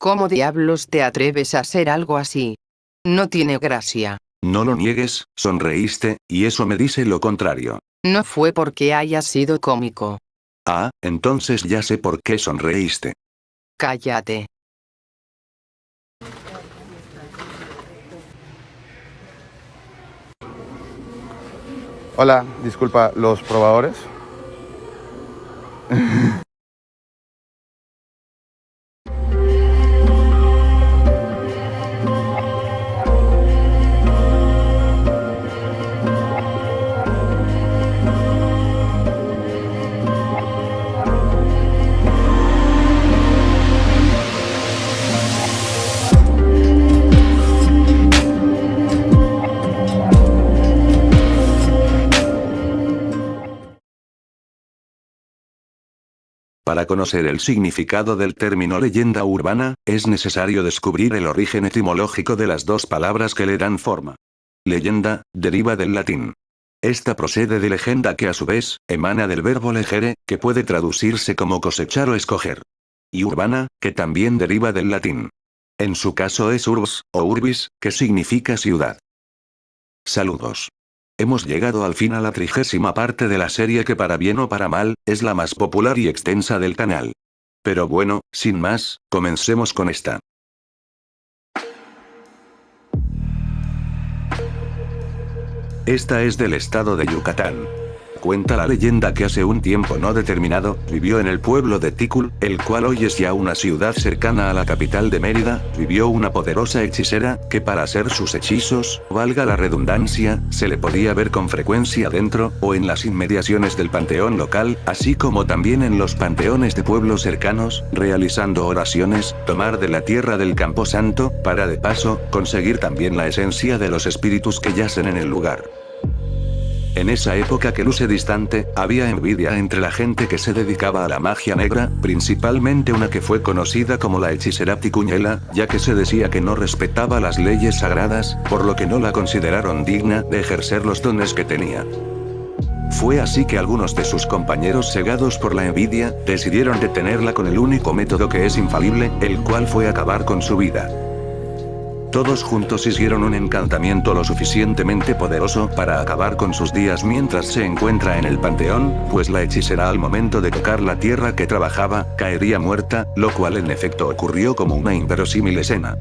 ¿Cómo diablos te atreves a hacer algo así? No tiene gracia. No lo niegues, sonreíste, y eso me dice lo contrario. No fue porque haya sido cómico. Ah, entonces ya sé por qué sonreíste. Cállate. Hola, disculpa, ¿los probadores? Para conocer el significado del término leyenda urbana, es necesario descubrir el origen etimológico de las dos palabras que le dan forma. Leyenda, deriva del latín. Esta procede de legenda que a su vez, emana del verbo legere, que puede traducirse como cosechar o escoger. Y urbana, que también deriva del latín. En su caso es urbs, o urbis, que significa ciudad. Saludos. Hemos llegado al fin a la 30ª parte de la serie que para bien o para mal, es la más popular y extensa del canal. Pero bueno, sin más, comencemos con esta. Esta es del estado de Yucatán. Cuenta la leyenda que hace un tiempo no determinado, vivió en el pueblo de Tikul, el cual hoy es ya una ciudad cercana a la capital de Mérida, vivió una poderosa hechicera, que para hacer sus hechizos, valga la redundancia, se le podía ver con frecuencia dentro, o en las inmediaciones del panteón local, así como también en los panteones de pueblos cercanos, realizando oraciones, tomar de la tierra del Camposanto, para de paso, conseguir también la esencia de los espíritus que yacen en el lugar. En esa época que luce distante, había envidia entre la gente que se dedicaba a la magia negra, principalmente una que fue conocida como la hechicera Ticuñela, ya que se decía que no respetaba las leyes sagradas, por lo que no la consideraron digna de ejercer los dones que tenía. Fue así que algunos de sus compañeros cegados por la envidia, decidieron detenerla con el único método que es infalible, el cual fue acabar con su vida. Todos juntos hicieron un encantamiento lo suficientemente poderoso para acabar con sus días mientras se encuentra en el panteón, pues la hechicera al momento de tocar la tierra que trabajaba, caería muerta, lo cual en efecto ocurrió como una inverosímil escena.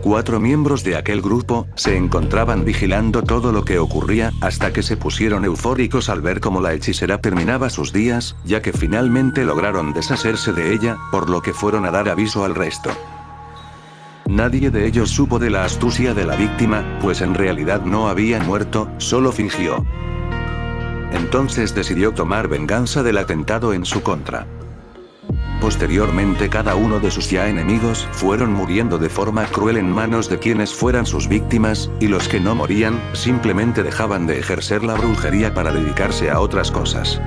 4 miembros de aquel grupo, se encontraban vigilando todo lo que ocurría, hasta que se pusieron eufóricos al ver cómo la hechicera terminaba sus días, ya que finalmente lograron deshacerse de ella, por lo que fueron a dar aviso al resto. Nadie de ellos supo de la astucia de la víctima, pues en realidad no había muerto, solo fingió. Entonces decidió tomar venganza del atentado en su contra. Posteriormente cada uno de sus ya enemigos fueron muriendo de forma cruel en manos de quienes fueran sus víctimas, y los que no morían, simplemente dejaban de ejercer la brujería para dedicarse a otras cosas.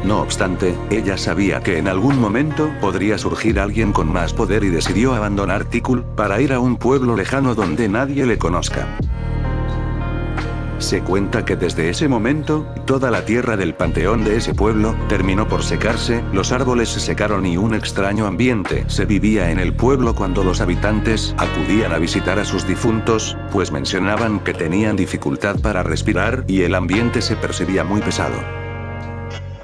No obstante, ella sabía que en algún momento podría surgir alguien con más poder y decidió abandonar Tikul, para ir a un pueblo lejano donde nadie le conozca. Se cuenta que desde ese momento, toda la tierra del panteón de ese pueblo, terminó por secarse, los árboles se secaron y un extraño ambiente se vivía en el pueblo cuando los habitantes acudían a visitar a sus difuntos, pues mencionaban que tenían dificultad para respirar y el ambiente se percibía muy pesado.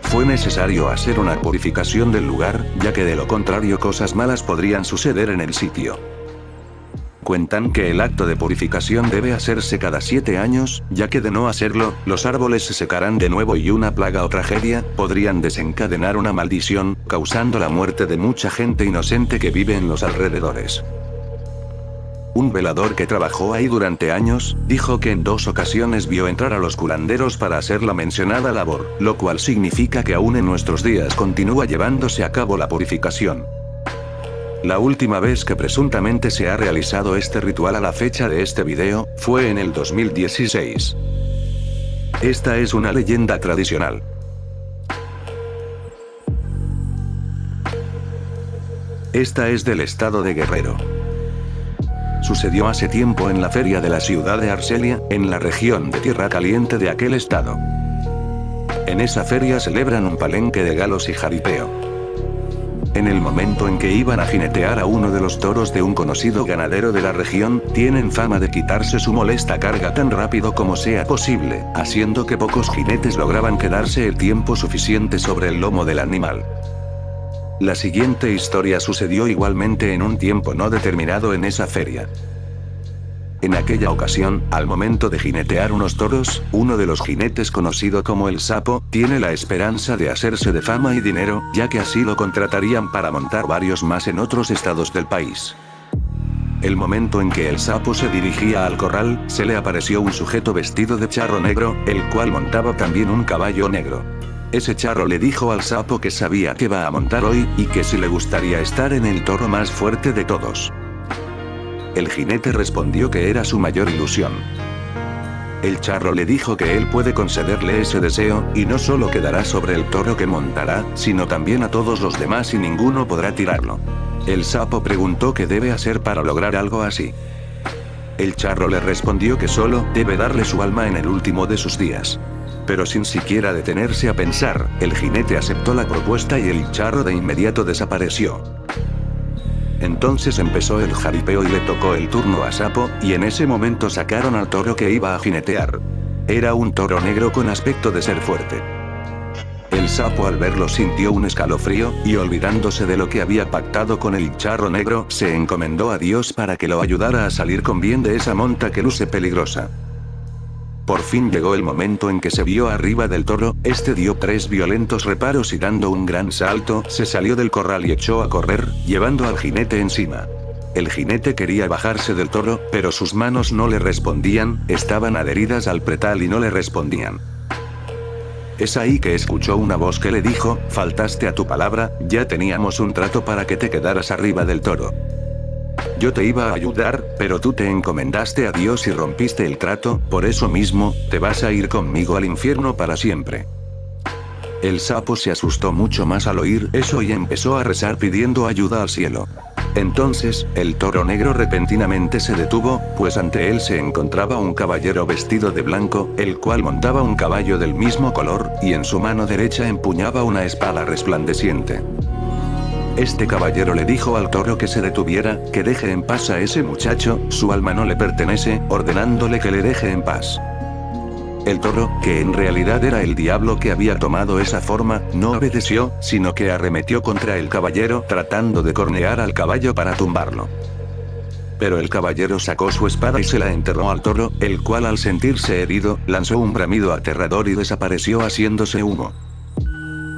Fue necesario hacer una purificación del lugar, ya que de lo contrario cosas malas podrían suceder en el sitio. Cuentan que el acto de purificación debe hacerse cada 7 años, ya que de no hacerlo, los árboles se secarán de nuevo y una plaga o tragedia podrían desencadenar una maldición, causando la muerte de mucha gente inocente que vive en los alrededores. Un velador que trabajó ahí durante años, dijo que en 2 ocasiones vio entrar a los curanderos para hacer la mencionada labor, lo cual significa que aún en nuestros días continúa llevándose a cabo la purificación. La última vez que presuntamente se ha realizado este ritual a la fecha de este video, fue en el 2016. Esta es una leyenda tradicional. Esta es del estado de Guerrero. Sucedió hace tiempo en la feria de la ciudad de Arcelia, en la región de Tierra Caliente de aquel estado. En esa feria celebran un palenque de galos y jaripeo. En el momento en que iban a jinetear a uno de los toros de un conocido ganadero de la región, tienen fama de quitarse su molesta carga tan rápido como sea posible, haciendo que pocos jinetes lograban quedarse el tiempo suficiente sobre el lomo del animal. La siguiente historia sucedió igualmente en un tiempo no determinado en esa feria. En aquella ocasión, al momento de jinetear unos toros, uno de los jinetes conocido como el Sapo, tiene la esperanza de hacerse de fama y dinero, ya que así lo contratarían para montar varios más en otros estados del país. El momento en que el Sapo se dirigía al corral, se le apareció un sujeto vestido de charro negro, el cual montaba también un caballo negro. Ese charro le dijo al Sapo que sabía que va a montar hoy, y que si le gustaría estar en el toro más fuerte de todos. El jinete respondió que era su mayor ilusión. El charro le dijo que él puede concederle ese deseo, y no solo quedará sobre el toro que montará, sino también a todos los demás y ninguno podrá tirarlo. El Sapo preguntó qué debe hacer para lograr algo así. El charro le respondió que solo debe darle su alma en el último de sus días. Pero sin siquiera detenerse a pensar, el jinete aceptó la propuesta y el charro de inmediato desapareció. Entonces empezó el jaripeo y le tocó el turno a Sapo, y en ese momento sacaron al toro que iba a jinetear. Era un toro negro con aspecto de ser fuerte. El Sapo al verlo sintió un escalofrío, y olvidándose de lo que había pactado con el charro negro, se encomendó a Dios para que lo ayudara a salir con bien de esa monta que luce peligrosa. Por fin llegó el momento en que se vio arriba del toro, este dio 3 violentos reparos y dando un gran salto, se salió del corral y echó a correr, llevando al jinete encima. El jinete quería bajarse del toro, pero sus manos no le respondían, estaban adheridas al pretal y no le respondían. Es ahí que escuchó una voz que le dijo: faltaste a tu palabra, ya teníamos un trato para que te quedaras arriba del toro. Yo te iba a ayudar, pero tú te encomendaste a Dios y rompiste el trato, por eso mismo, te vas a ir conmigo al infierno para siempre. El Sapo se asustó mucho más al oír eso y empezó a rezar pidiendo ayuda al cielo. Entonces, el toro negro repentinamente se detuvo, pues ante él se encontraba un caballero vestido de blanco, el cual montaba un caballo del mismo color, y en su mano derecha empuñaba una espada resplandeciente. Este caballero le dijo al toro que se detuviera, que deje en paz a ese muchacho, su alma no le pertenece, ordenándole que le deje en paz. El toro, que en realidad era el diablo que había tomado esa forma, no obedeció, sino que arremetió contra el caballero, tratando de cornear al caballo para tumbarlo. Pero el caballero sacó su espada y se la enterró al toro, el cual al sentirse herido, lanzó un bramido aterrador y desapareció haciéndose humo.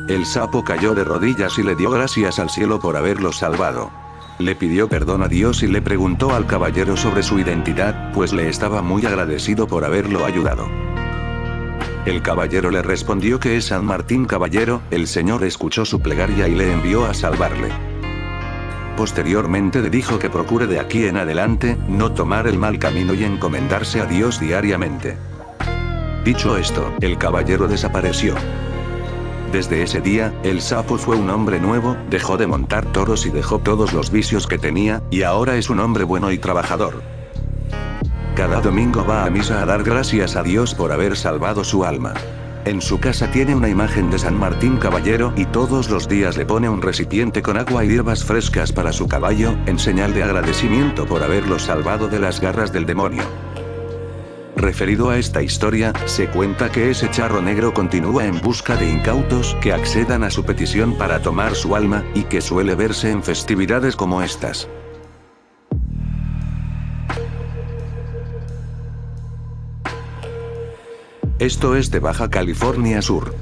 El Sapo cayó de rodillas y le dio gracias al cielo por haberlo salvado. Le pidió perdón a Dios y le preguntó al caballero sobre su identidad, pues le estaba muy agradecido por haberlo ayudado. El caballero le respondió que es San Martín Caballero, el señor escuchó su plegaria y le envió a salvarle. Posteriormente le dijo que procure de aquí en adelante, no tomar el mal camino y encomendarse a Dios diariamente. Dicho esto, el caballero desapareció. Desde ese día, el Sapo fue un hombre nuevo, dejó de montar toros y dejó todos los vicios que tenía, y ahora es un hombre bueno y trabajador. Cada domingo va a misa a dar gracias a Dios por haber salvado su alma. En su casa tiene una imagen de San Martín Caballero y todos los días le pone un recipiente con agua y hierbas frescas para su caballo, en señal de agradecimiento por haberlo salvado de las garras del demonio. Referido a esta historia, se cuenta que ese charro negro continúa en busca de incautos que accedan a su petición para tomar su alma, y que suele verse en festividades como estas. Esto es de Baja California Sur.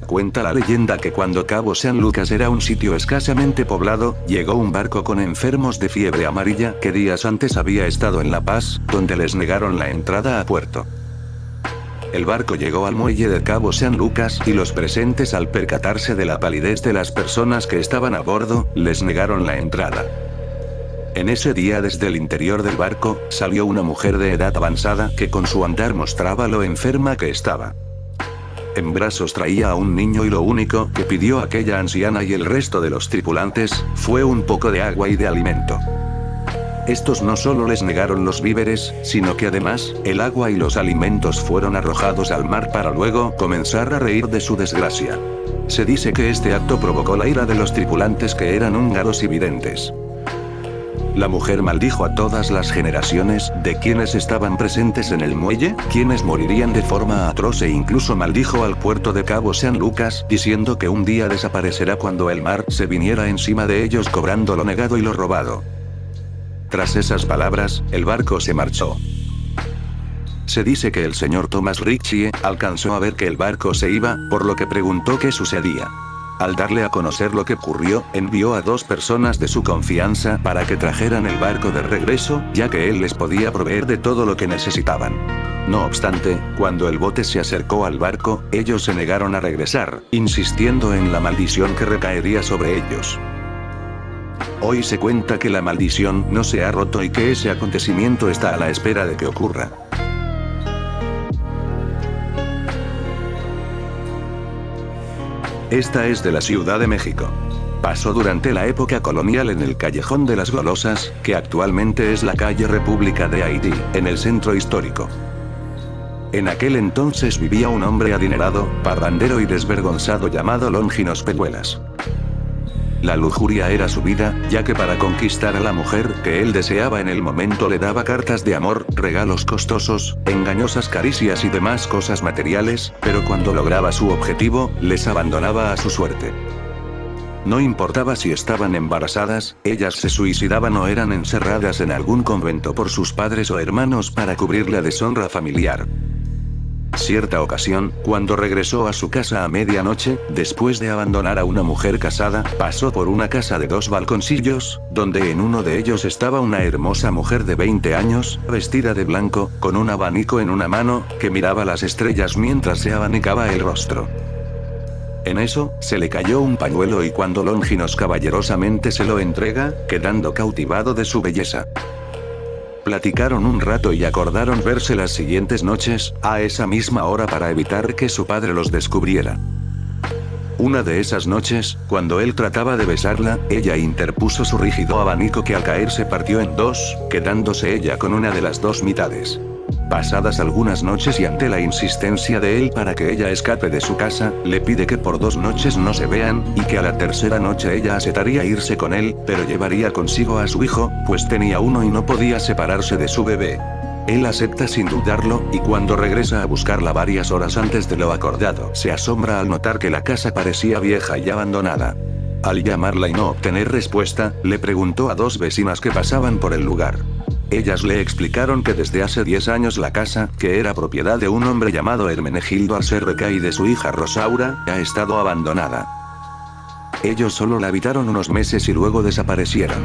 Cuenta la leyenda que cuando Cabo San Lucas era un sitio escasamente poblado, llegó un barco con enfermos de fiebre amarilla que días antes había estado en La Paz, donde les negaron la entrada a puerto. El barco llegó al muelle de Cabo San Lucas y los presentes, al percatarse de la palidez de las personas que estaban a bordo, les negaron la entrada. En ese día desde el interior del barco, salió una mujer de edad avanzada que con su andar mostraba lo enferma que estaba. En brazos traía a un niño y lo único que pidió aquella anciana y el resto de los tripulantes, fue un poco de agua y de alimento. Estos no solo les negaron los víveres, sino que además, el agua y los alimentos fueron arrojados al mar para luego comenzar a reír de su desgracia. Se dice que este acto provocó la ira de los tripulantes, que eran húngaros y videntes. La mujer maldijo a todas las generaciones de quienes estaban presentes en el muelle, quienes morirían de forma atroz, e incluso maldijo al puerto de Cabo San Lucas, diciendo que un día desaparecerá cuando el mar se viniera encima de ellos, cobrando lo negado y lo robado. Tras esas palabras, el barco se marchó. Se dice que el señor Thomas Ritchie alcanzó a ver que el barco se iba, por lo que preguntó qué sucedía. Al darle a conocer lo que ocurrió, envió a 2 personas de su confianza para que trajeran el barco de regreso, ya que él les podía proveer de todo lo que necesitaban. No obstante, cuando el bote se acercó al barco, ellos se negaron a regresar, insistiendo en la maldición que recaería sobre ellos. Hoy se cuenta que la maldición no se ha roto y que ese acontecimiento está a la espera de que ocurra. Esta es de la Ciudad de México. Pasó durante la época colonial en el Callejón de las Golosas, que actualmente es la calle República de Haití, en el centro histórico. En aquel entonces vivía un hombre adinerado, parrandero y desvergonzado llamado Longinos Pehuelas. La lujuria era su vida, ya que para conquistar a la mujer que él deseaba en el momento le daba cartas de amor, regalos costosos, engañosas caricias y demás cosas materiales, pero cuando lograba su objetivo, les abandonaba a su suerte. No importaba si estaban embarazadas, ellas se suicidaban o eran encerradas en algún convento por sus padres o hermanos para cubrir la deshonra familiar. Cierta ocasión, cuando regresó a su casa a medianoche, después de abandonar a una mujer casada, pasó por una casa de 2 balconcillos, donde en uno de ellos estaba una hermosa mujer de 20 años, vestida de blanco, con un abanico en una mano, que miraba las estrellas mientras se abanicaba el rostro. En eso, se le cayó un pañuelo y cuando Longinos caballerosamente se lo entrega, quedando cautivado de su belleza. Platicaron un rato y acordaron verse las siguientes noches, a esa misma hora para evitar que su padre los descubriera. Una de esas noches, cuando él trataba de besarla, ella interpuso su rígido abanico que al caer se partió en 2, quedándose ella con una de las 2 mitades. Pasadas algunas noches y ante la insistencia de él para que ella escape de su casa, le pide que por 2 noches no se vean, y que a la tercera noche ella aceptaría irse con él, pero llevaría consigo a su hijo, pues tenía uno y no podía separarse de su bebé. Él acepta sin dudarlo, y cuando regresa a buscarla varias horas antes de lo acordado, se asombra al notar que la casa parecía vieja y abandonada. Al llamarla y no obtener respuesta, le preguntó a 2 vecinas que pasaban por el lugar. Ellas le explicaron que desde hace 10 años la casa, que era propiedad de un hombre llamado Hermenegildo Alcerreca y de su hija Rosaura, ha estado abandonada. Ellos solo la habitaron unos meses y luego desaparecieron.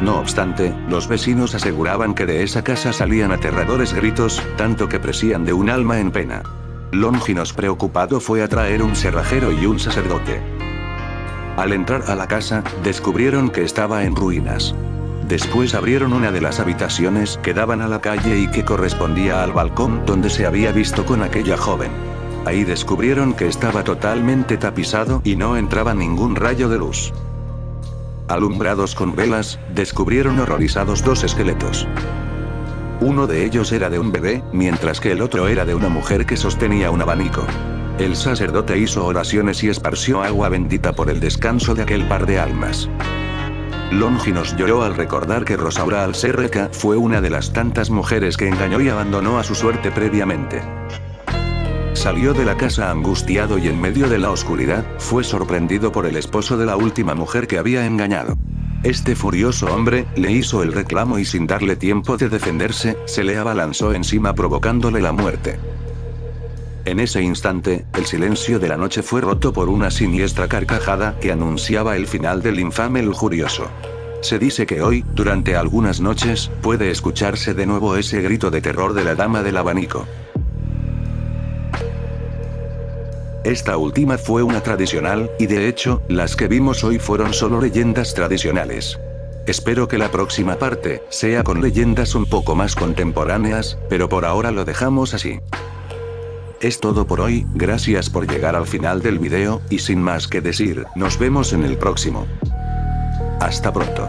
No obstante, los vecinos aseguraban que de esa casa salían aterradores gritos, tanto que parecían de un alma en pena. Longinos preocupado fue a traer un cerrajero y un sacerdote. Al entrar a la casa, descubrieron que estaba en ruinas. Después abrieron una de las habitaciones que daban a la calle y que correspondía al balcón donde se había visto con aquella joven. Ahí descubrieron que estaba totalmente tapizado y no entraba ningún rayo de luz. Alumbrados con velas, descubrieron horrorizados 2 esqueletos. Uno de ellos era de un bebé, mientras que el otro era de una mujer que sostenía un abanico. El sacerdote hizo oraciones y esparció agua bendita por el descanso de aquel par de almas. Longinos lloró al recordar que Rosaura Alcerreca fue una de las tantas mujeres que engañó y abandonó a su suerte previamente. Salió de la casa angustiado y en medio de la oscuridad, fue sorprendido por el esposo de la última mujer que había engañado. Este furioso hombre, le hizo el reclamo y sin darle tiempo de defenderse, se le abalanzó encima provocándole la muerte. En ese instante, el silencio de la noche fue roto por una siniestra carcajada que anunciaba el final del infame lujurioso. Se dice que hoy, durante algunas noches, puede escucharse de nuevo ese grito de terror de la dama del abanico. Esta última fue una tradicional, y de hecho, las que vimos hoy fueron solo leyendas tradicionales. Espero que la próxima parte sea con leyendas un poco más contemporáneas, pero por ahora lo dejamos así. Es todo por hoy, gracias por llegar al final del video, y sin más que decir, nos vemos en el próximo. Hasta pronto.